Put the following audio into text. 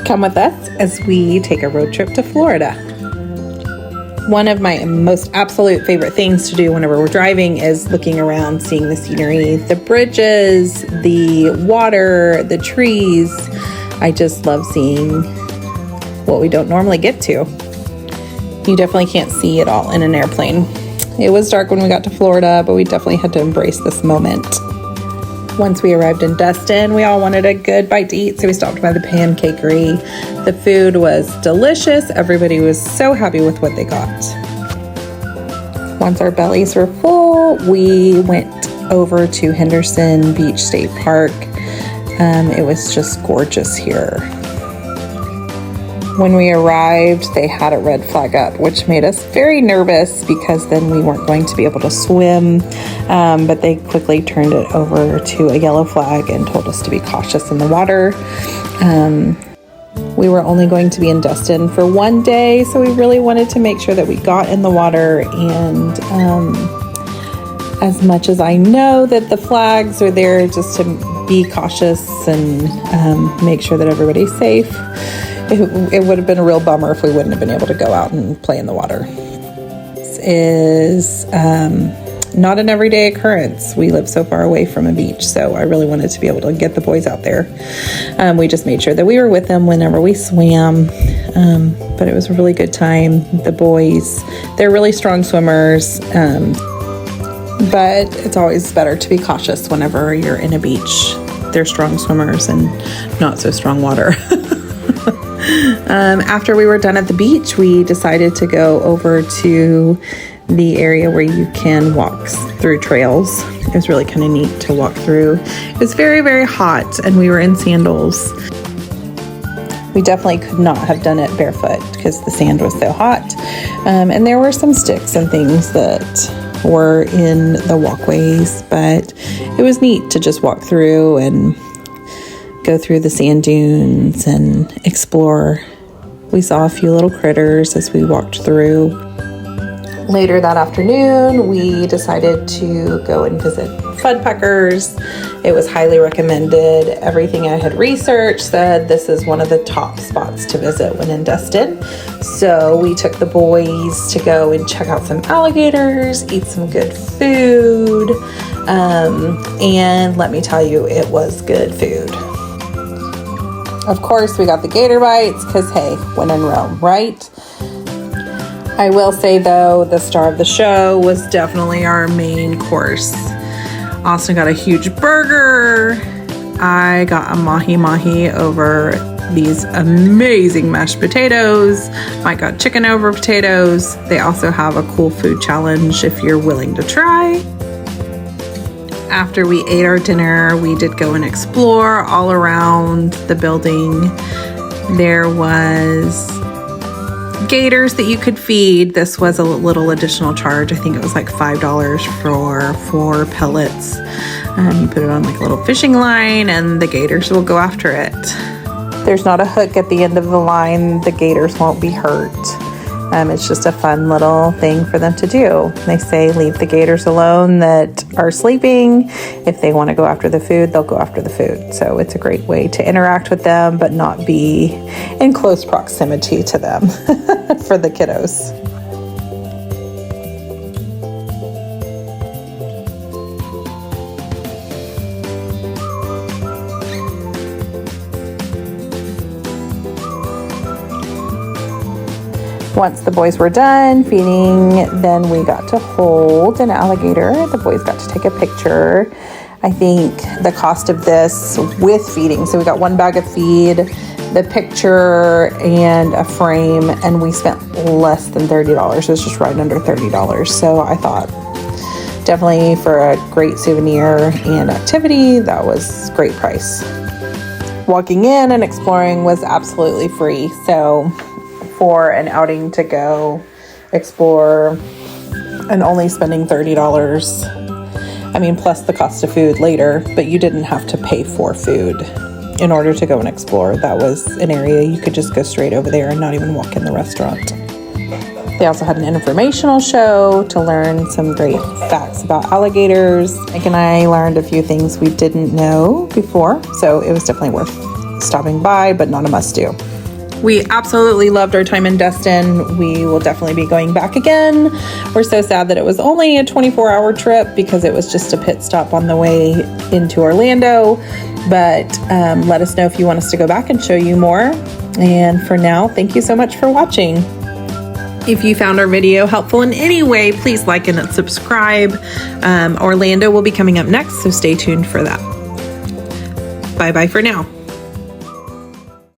Come with us as we take a road trip to Florida. One of my most absolute favorite things to do whenever we're driving is looking around, seeing the scenery, the bridges, the water, the trees. I just love seeing what we don't normally get to. You definitely can't see it all in an airplane. It was dark when we got to Florida, but we definitely had to embrace this moment. Once we arrived in Destin, we all wanted a good bite to eat, so we stopped by the Pancakery. The food was delicious. Everybody was so happy with what they got. Once our bellies were full, we went over to Henderson Beach State Park. It was just gorgeous here. When we arrived, they had a red flag up, which made us very nervous because then we weren't going to be able to swim. But they quickly turned it over to a yellow flag and told us to be cautious in the water. We were only going to be in Destin for one day, so we really wanted to make sure that we got in the water. And as much as I know that the flags are there just to be cautious and make sure that everybody's safe, it would have been a real bummer if we wouldn't have been able to go out and play in the water. This is not an everyday occurrence. We live so far away from a beach, so I really wanted to be able to get the boys out there. We just made sure that we were with them whenever we swam, but it was a really good time. The boys, they're really strong swimmers, but it's always better to be cautious whenever you're in a beach. They're strong swimmers and not so strong water. After we were done at the beach, we decided to go over to the area where you can walk through trails. It was really kind of neat to walk through. It was very, very hot and we were in sandals. We definitely could not have done it barefoot because the sand was so hot. And there were some sticks and things that were in the walkways, but it was neat to just walk through and go through the sand dunes and explore. We saw a few little critters as we walked through. Later that afternoon, we decided to go and visit FudPuckers. It was highly recommended. Everything I had researched said this is one of the top spots to visit when in Destin. So we took the boys to go and check out some alligators, eat some good food, and let me tell you, it was good food. Of course, we got the gator bites because, hey, when in Rome, right? I will say, though, the star of the show was definitely our main course. Austin got a huge burger. I got a mahi-mahi over these amazing mashed potatoes. Mike got chicken over potatoes. They also have a cool food challenge if you're willing to try. After we ate our dinner, we did go and explore all around the building. There was gators that you could feed. This was a little additional charge. I think it was like $5 for 4 pellets. You put it on like a little fishing line and the gators will go after it. There's not a hook at the end of the line. The gators won't be hurt. It's just a fun little thing for them to do. They say leave the gators alone that are sleeping. If they want to go after the food, they'll go after the food. So it's a great way to interact with them, but not be in close proximity to them for the kiddos. Once the boys were done feeding, then we got to hold an alligator. The boys got to take a picture. I think the cost of this with feeding, so we got 1 bag of feed, the picture, and a frame, and we spent less than $30. It was just right under $30. So I thought definitely for a great souvenir and activity, that was great price. Walking in and exploring was absolutely free. So for an outing to go explore and only spending $30, I mean, plus the cost of food later, but you didn't have to pay for food in order to go and explore. That was an area you could just go straight over there and not even walk in the restaurant. They also had an informational show to learn some great facts about alligators. Mike and I learned a few things we didn't know before, so it was definitely worth stopping by, but not a must-do. We absolutely loved our time in Destin. We will definitely be going back again. We're so sad that it was only a 24-hour trip because it was just a pit stop on the way into Orlando. But let us know if you want us to go back and show you more. And for now, thank you so much for watching. If you found our video helpful in any way, please like and subscribe. Orlando will be coming up next, so stay tuned for that. Bye-bye for now.